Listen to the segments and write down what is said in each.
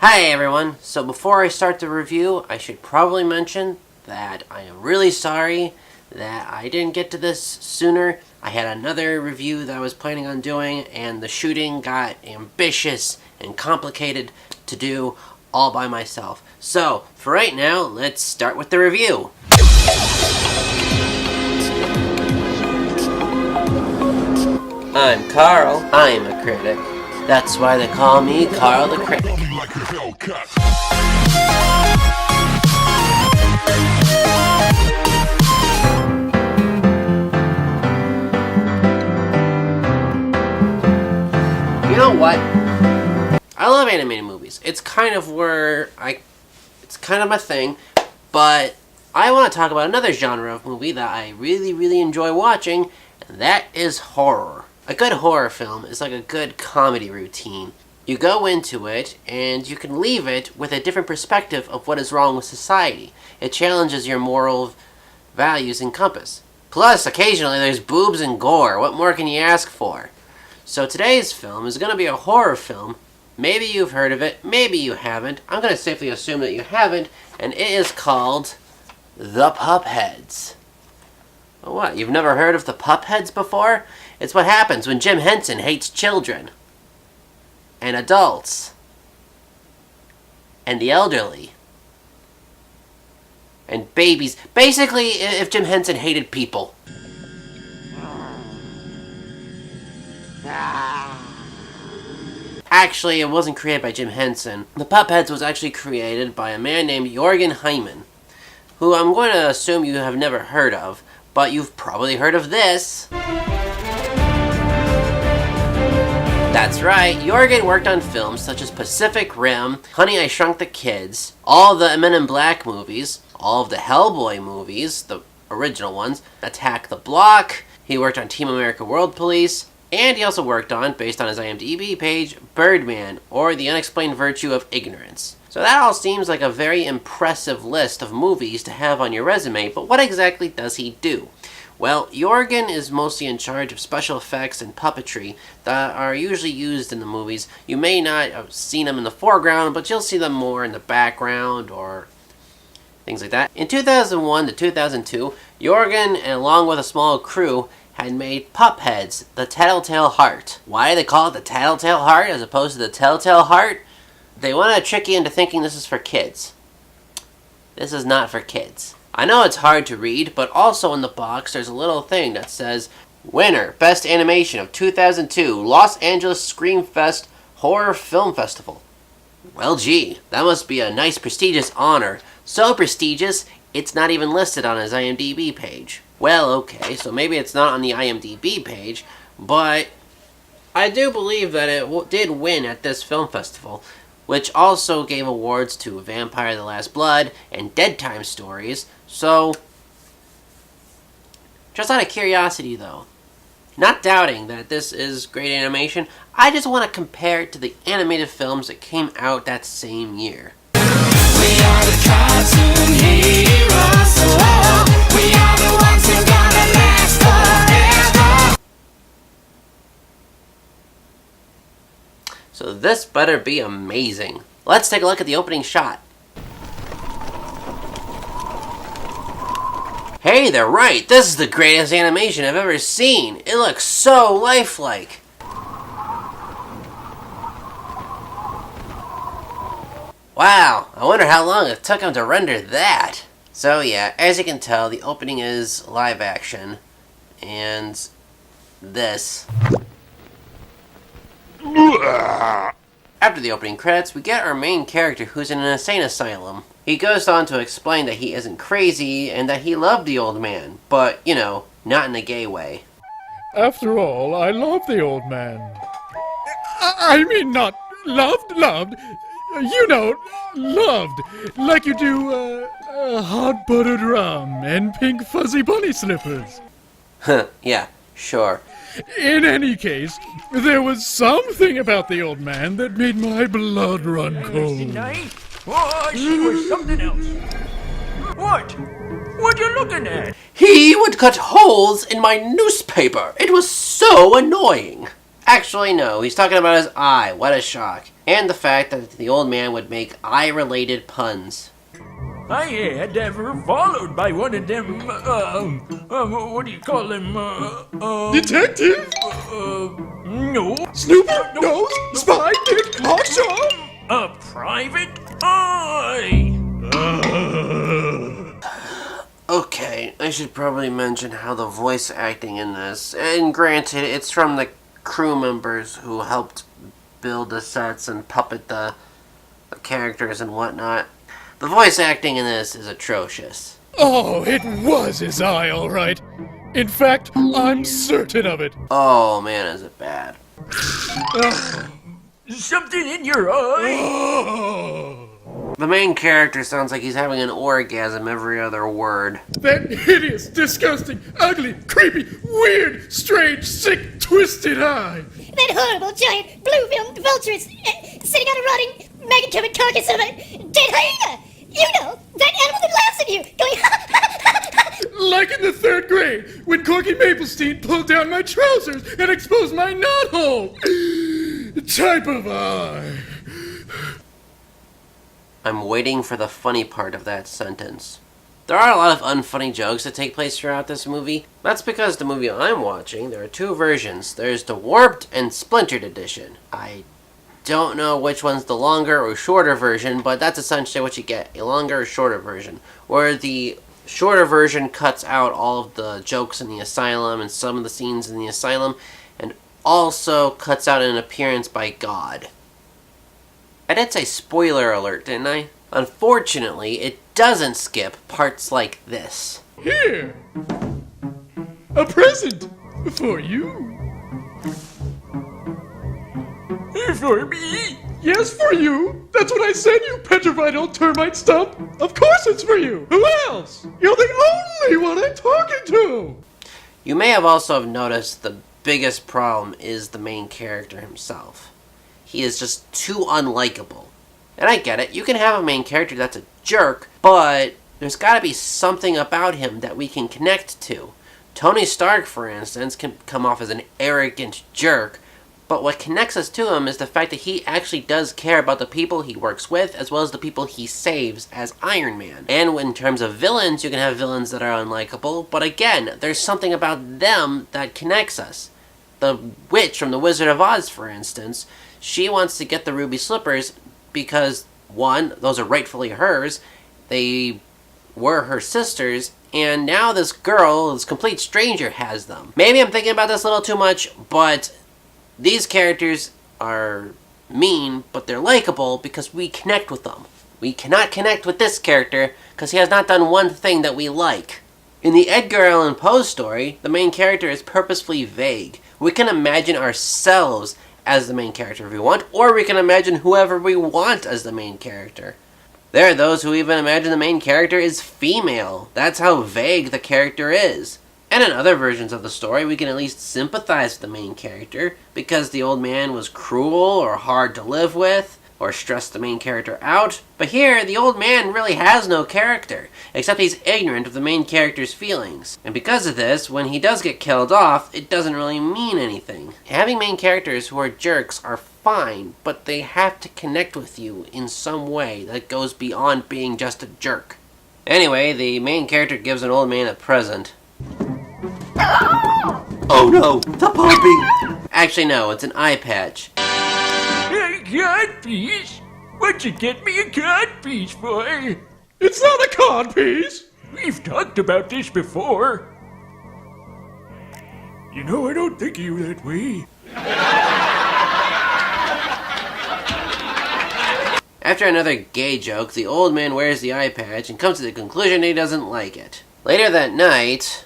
Hi everyone! So before I start the review, I should probably mention that I am really sorry that I didn't get to this sooner. I had another review that I was planning on doing, and the shooting got ambitious and complicated to do all by myself. So, for right now, let's start with the review. I'm Carl. I'm a critic. That's why they call me Carl the Critic. You know what? I love animated movies. It's kind of my thing, but I want to talk about another genre of movie that I really enjoy watching, and that is horror. A good horror film is like a good comedy routine. You go into it, and you can leave it with a different perspective of what is wrong with society. It challenges your moral values and compass. Plus, occasionally there's boobs and gore. What more can you ask for? So today's film is going to be a horror film. Maybe you've heard of it, maybe you haven't. I'm going to safely assume that you haven't, and it is called The Puphedz. Oh, what? You've never heard of the Puphedz before? It's what happens when Jim Henson hates children, and adults, and the elderly, and babies. Basically, if Jim Henson hated people. Actually, it wasn't created by Jim Henson. The Puphedz was actually created by a man named Jürgen Hyman, who I'm going to assume you have never heard of, but you've probably heard of this. That's right, Jürgen worked on films such as Pacific Rim, Honey, I Shrunk the Kids, all the Men in Black movies, all of the Hellboy movies, the original ones, Attack the Block. He worked on Team America World Police, and he also worked on, based on his IMDb page, Birdman, or The Unexplained Virtue of Ignorance. So that all seems like a very impressive list of movies to have on your resume, but what exactly does he do? Well, Jürgen is mostly in charge of special effects and puppetry that are usually used in the movies. You may not have seen them in the foreground, but you'll see them more in the background or things like that. In 2001 to 2002, Jürgen, along with a small crew, had made Puphedz, the Tattle-Tale Heart. Why do they call it the Tattle-Tale Heart as opposed to the Telltale Heart? They want to trick you into thinking this is for kids. This is not for kids. I know it's hard to read, but also in the box there's a little thing that says, Winner, Best Animation of 2002, Los Angeles Screamfest Horror Film Festival. Well gee, that must be a nice prestigious honor. So prestigious, it's not even listed on his IMDb page. Well, okay, so maybe it's not on the IMDb page, but I do believe that it did win at this film festival, which also gave awards to Vampire the Last Blood and Dead Time Stories. So, just out of curiosity though, not doubting that this is great animation, I just want to compare it to the animated films that came out that same year. We are the cartoon heroes, we are the ones who gonna last forever. So this better be amazing. Let's take a look at the opening shot. Hey, they're right. This is the greatest animation I've ever seen. It looks so lifelike. Wow, I wonder how long it took him to render that. So yeah, as you can tell, the opening is live action. And this. After the opening credits, we get our main character who's in an insane asylum. He goes on to explain that he isn't crazy and that he loved the old man, but, you know, not in a gay way. After all, I love the old man. I mean, not loved. You know, loved. Like you do, hot buttered rum and pink fuzzy bunny slippers. Huh, yeah, sure. In any case, there was something about the old man that made my blood run cold. Oh, she was something else. What? What you looking at? He would cut holes in my newspaper. It was so annoying. Actually, no, he's talking about his eye. What a shock. And the fact that the old man would make eye-related puns. I had ever followed by one of them, what do you call them, Detective? no. Snooper? Nose? Spy? Dick? Hawkshaw? A private eye. Okay, I should probably mention how the voice acting in this, and granted, it's from the crew members who helped build the sets and puppet the characters and whatnot. The voice acting in this is atrocious. Oh, it was his eye, all right. In fact, I'm certain of it. Oh man, is it bad. Something in your eye? Oh. The main character sounds like he's having an orgasm every other word. That hideous, disgusting, ugly, creepy, weird, strange, sick, twisted eye. That horrible, giant, blue-filmed vulture is sitting on a rotting, maggot-covered carcass of a dead hyena. You know, that animal that laughs at you, going Like in the 3rd grade, when Corky Maplestein pulled down my trousers and exposed my knothole. Type of eye. I'm waiting for the funny part of that sentence. There are a lot of unfunny jokes that take place throughout this movie. That's because the movie I'm watching, there are 2 versions. There's the Warped and Splintered edition. I don't know which one's the longer or shorter version, but that's essentially what you get, a longer or shorter version, where the shorter version cuts out all of the jokes in the asylum and some of the scenes in the asylum, and also cuts out an appearance by God. I did say spoiler alert, didn't I? Unfortunately, it doesn't skip parts like this. Here. A present for you. For me? Yes, for you. That's what I said, you petrified old termite stump. Of course it's for you. Who else? You're the only one I'm talking to. You may have also noticed the biggest problem is the main character himself. He is just too unlikable. And I get it, you can have a main character that's a jerk, but there's gotta be something about him that we can connect to. Tony Stark, for instance, can come off as an arrogant jerk, but what connects us to him is the fact that he actually does care about the people he works with, as well as the people he saves as Iron Man. And in terms of villains, you can have villains that are unlikable, but again, there's something about them that connects us. The witch from The Wizard of Oz, for instance, she wants to get the ruby slippers because, one, those are rightfully hers, they were her sisters, and now this girl, this complete stranger, has them. Maybe I'm thinking about this a little too much, but these characters are mean, but they're likable because we connect with them. We cannot connect with this character because he has not done one thing that we like. In the Edgar Allan Poe story, the main character is purposefully vague. We can imagine ourselves as the main character if we want, or we can imagine whoever we want as the main character. There are those who even imagine the main character is female. That's how vague the character is. And in other versions of the story, we can at least sympathize with the main character because the old man was cruel or hard to live with, or stressed the main character out. But here, the old man really has no character, except he's ignorant of the main character's feelings. And because of this, when he does get killed off, it doesn't really mean anything. Having main characters who are jerks are fine, but they have to connect with you in some way that goes beyond being just a jerk. Anyway, the main character gives an old man a present. Oh no, the puppy! Actually no, it's an eye patch. A codpiece? What'd you get me a codpiece for? It's not a codpiece. We've talked about this before. You know, I don't think of you that way. After another gay joke, the old man wears the eye patch and comes to the conclusion he doesn't like it. Later that night...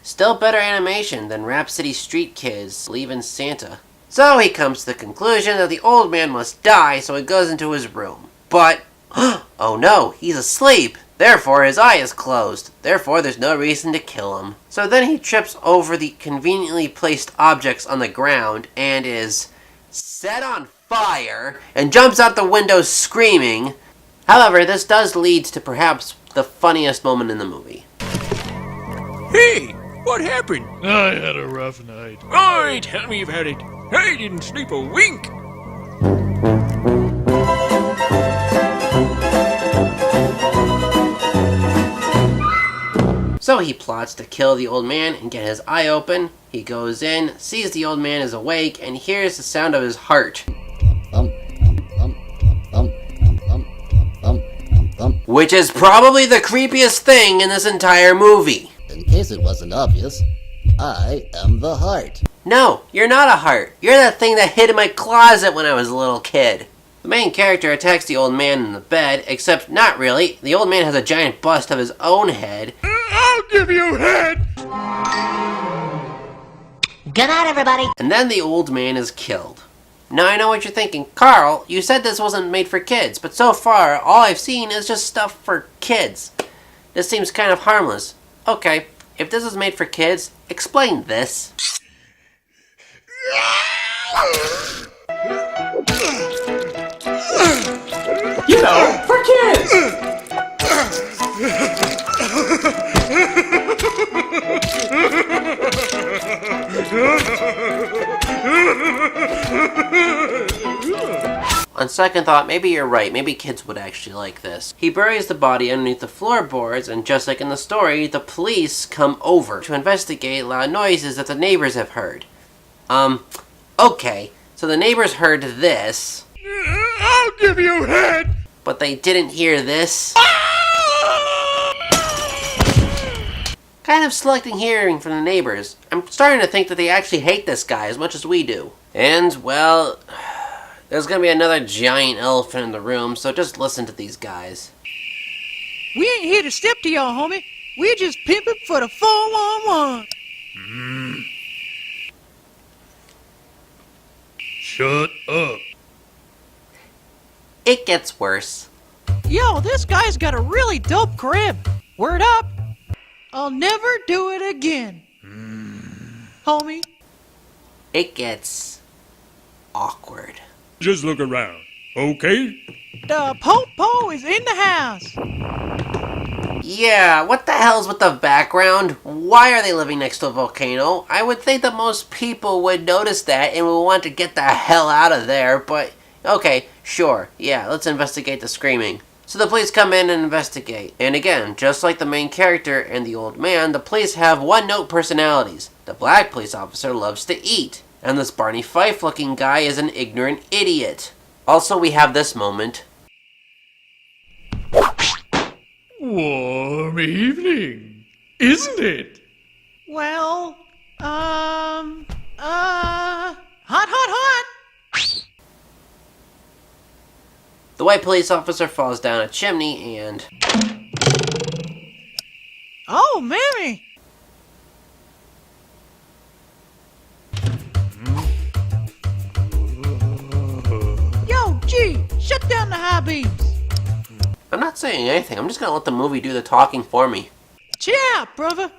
Still better animation than Rhapsody Street Kids leaving Santa. So he comes to the conclusion that the old man must die, so he goes into his room. But, oh no, he's asleep! Therefore his eye is closed. Therefore there's no reason to kill him. So then he trips over the conveniently placed objects on the ground and is set on fire and jumps out the window screaming, However, this does lead to perhaps the funniest moment in the movie. Hey, what happened? I had a rough night. Oh, tell me about it. I didn't sleep a wink. So he plots to kill the old man and get his eye open. He goes in, sees the old man is awake, and hears the sound of his heart. Which is probably the creepiest thing in this entire movie. In case it wasn't obvious, I am the heart. No, you're not a heart. You're that thing that hid in my closet when I was a little kid. The main character attacks the old man in the bed, except not really. The old man has a giant bust of his own head. I'll give you head! Good night, everybody. And then the old man is killed. Now I know what you're thinking. Carl, you said this wasn't made for kids, but so far, all I've seen is just stuff for kids. This seems kind of harmless. Okay, if this is made for kids, explain this. You know, for kids. On second thought, maybe you're right. Maybe kids would actually like this. He buries the body underneath the floorboards, and just like in the story, the police come over to investigate loud noises that the neighbors have heard. Okay, so the neighbors heard this, I'll give you head! but they didn't hear this. Kind of selecting hearing from the neighbors. I'm starting to think that they actually hate this guy as much as we do. And, well, there's gonna be another giant elephant in the room, so just listen to these guys. We ain't here to step to y'all, homie. We're just pimping for the 411. Shut up. It gets worse. Yo, this guy's got a really dope crib. Word up. I'll never do it again. Homie. It gets awkward. Just look around, okay? The Po-Po is in the house. Yeah, what the hell's with the background? Why are they living next to a volcano? I would think that most people would notice that and would want to get the hell out of there, but okay, sure, yeah, let's investigate the screaming. So the police come in and investigate. And again, just like the main character and the old man, the police have one-note personalities. The black police officer loves to eat, and this Barney Fife-looking guy is an ignorant idiot. Also, we have this moment. Warm evening, isn't it? Well, hot. The white police officer falls down a chimney and... Oh, Mary. Yo, G, shut down the high beams. I'm not saying anything, I'm just gonna let the movie do the talking for me. Chill out, brother.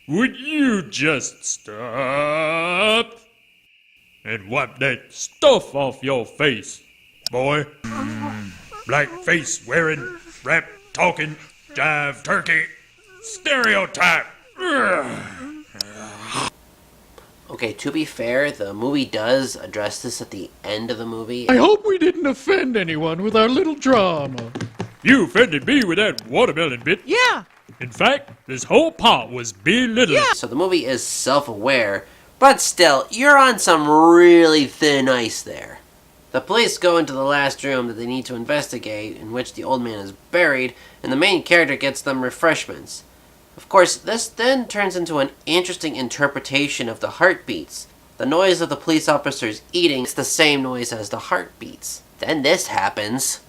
Would you just stop and wipe that stuff off your face, boy? Black face wearing, rap talking, jive turkey, stereotype. Okay, to be fair, the movie does address this at the end of the movie. I hope we didn't offend anyone with our little drama. You offended me with that watermelon bit. Yeah. In fact, this whole pot was belittling. Yeah. So the movie is self-aware, but still, you're on some really thin ice there. The police go into the last room that they need to investigate, in which the old man is buried, and the main character gets them refreshments. Of course, this then turns into an interesting interpretation of the heartbeats. The noise of the police officers eating is the same noise as the heartbeats. Then this happens.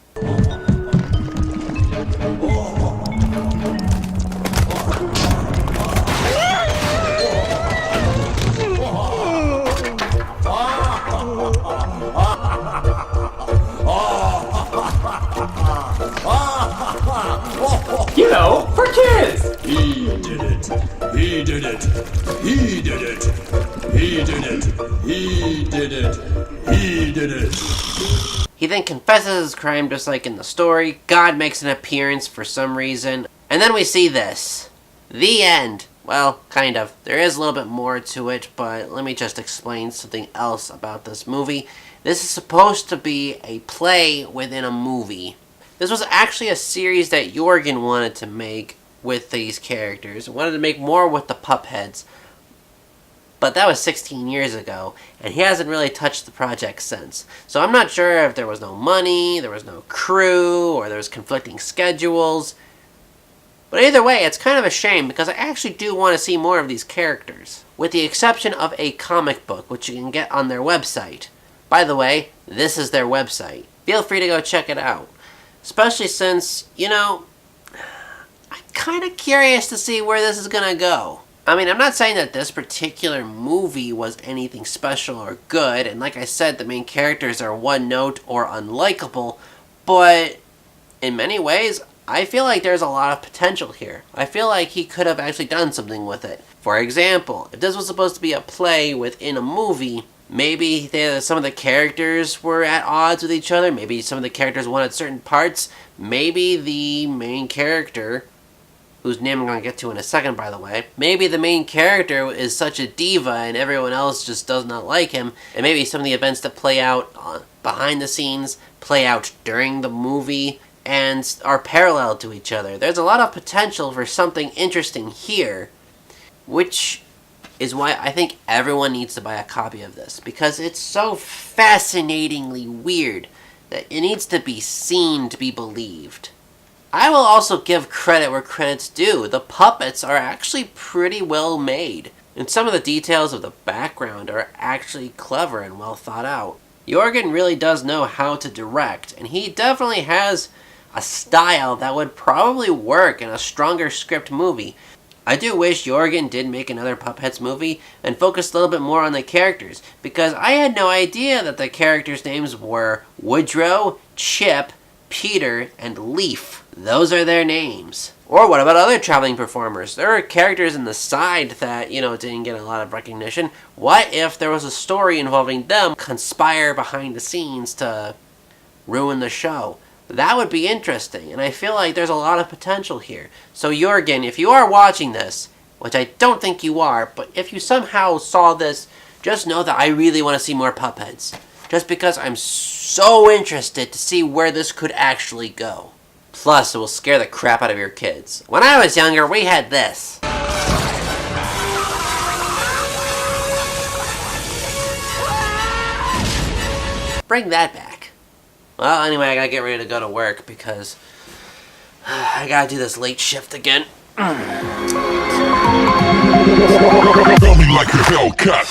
You know, for kids. He did it. He did it. He did it. He did it. He did it. He did it. He then confesses his crime just like in the story. God makes an appearance for some reason. And then we see this. The end. Well, kind of. There is a little bit more to it, but let me just explain something else about this movie. This is supposed to be a play within a movie. This was actually a series that Jorgen wanted to make with these characters. Wanted to make more with the Puphedz. But that was 16 years ago, and he hasn't really touched the project since. So I'm not sure if there was no money, there was no crew, or there was conflicting schedules. But either way, it's kind of a shame, because I actually do want to see more of these characters. With the exception of a comic book, which you can get on their website. By the way, this is their website. Feel free to go check it out. Especially since, I'm kind of curious to see where this is going to go. I mean, I'm not saying that this particular movie was anything special or good, and like I said, the main characters are one note or unlikable, but in many ways, I feel like there's a lot of potential here. I feel like he could have actually done something with it. For example, if this was supposed to be a play within a movie, maybe some of the characters were at odds with each other, maybe some of the characters wanted certain parts, maybe the main character, whose name I'm going to get to in a second, by the way. Maybe the main character is such a diva and everyone else just does not like him, and maybe some of the events that play out behind the scenes play out during the movie and are parallel to each other. There's a lot of potential for something interesting here, which is why I think everyone needs to buy a copy of this, because it's so fascinatingly weird that it needs to be seen to be believed. I will also give credit where credit's due. The puppets are actually pretty well made, and some of the details of the background are actually clever and well thought out. Jorgen really does know how to direct, and he definitely has a style that would probably work in a stronger script movie. I do wish Jorgen did make another Puphedz movie and focus a little bit more on the characters, because I had no idea that the characters' names were Woodrow, Chip, Peter, and Leaf. Those are their names. Or what about other traveling performers? There are characters in the side that, didn't get a lot of recognition. What if there was a story involving them conspire behind the scenes to ruin the show? That would be interesting, and I feel like there's a lot of potential here. So Jorgen, if you are watching this, which I don't think you are, but if you somehow saw this, just know that I really want to see more Puphedz. Just because I'm so interested to see where this could actually go. Plus, it will scare the crap out of your kids. When I was younger, we had this. Bring that back. Well, anyway, I gotta get ready to go to work because I gotta do this late shift again. Tell me like a Hellcat.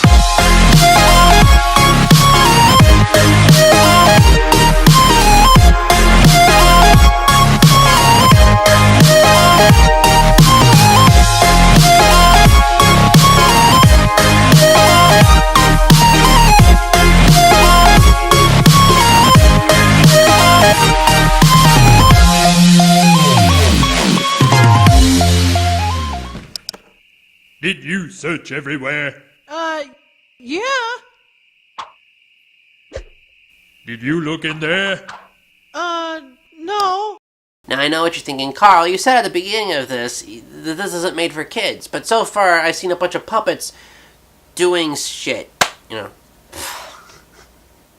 Did you search everywhere? Yeah. Did you look in there? No. Now, I know what you're thinking. Carl, you said at the beginning of this that this isn't made for kids, but so far I've seen a bunch of puppets doing shit.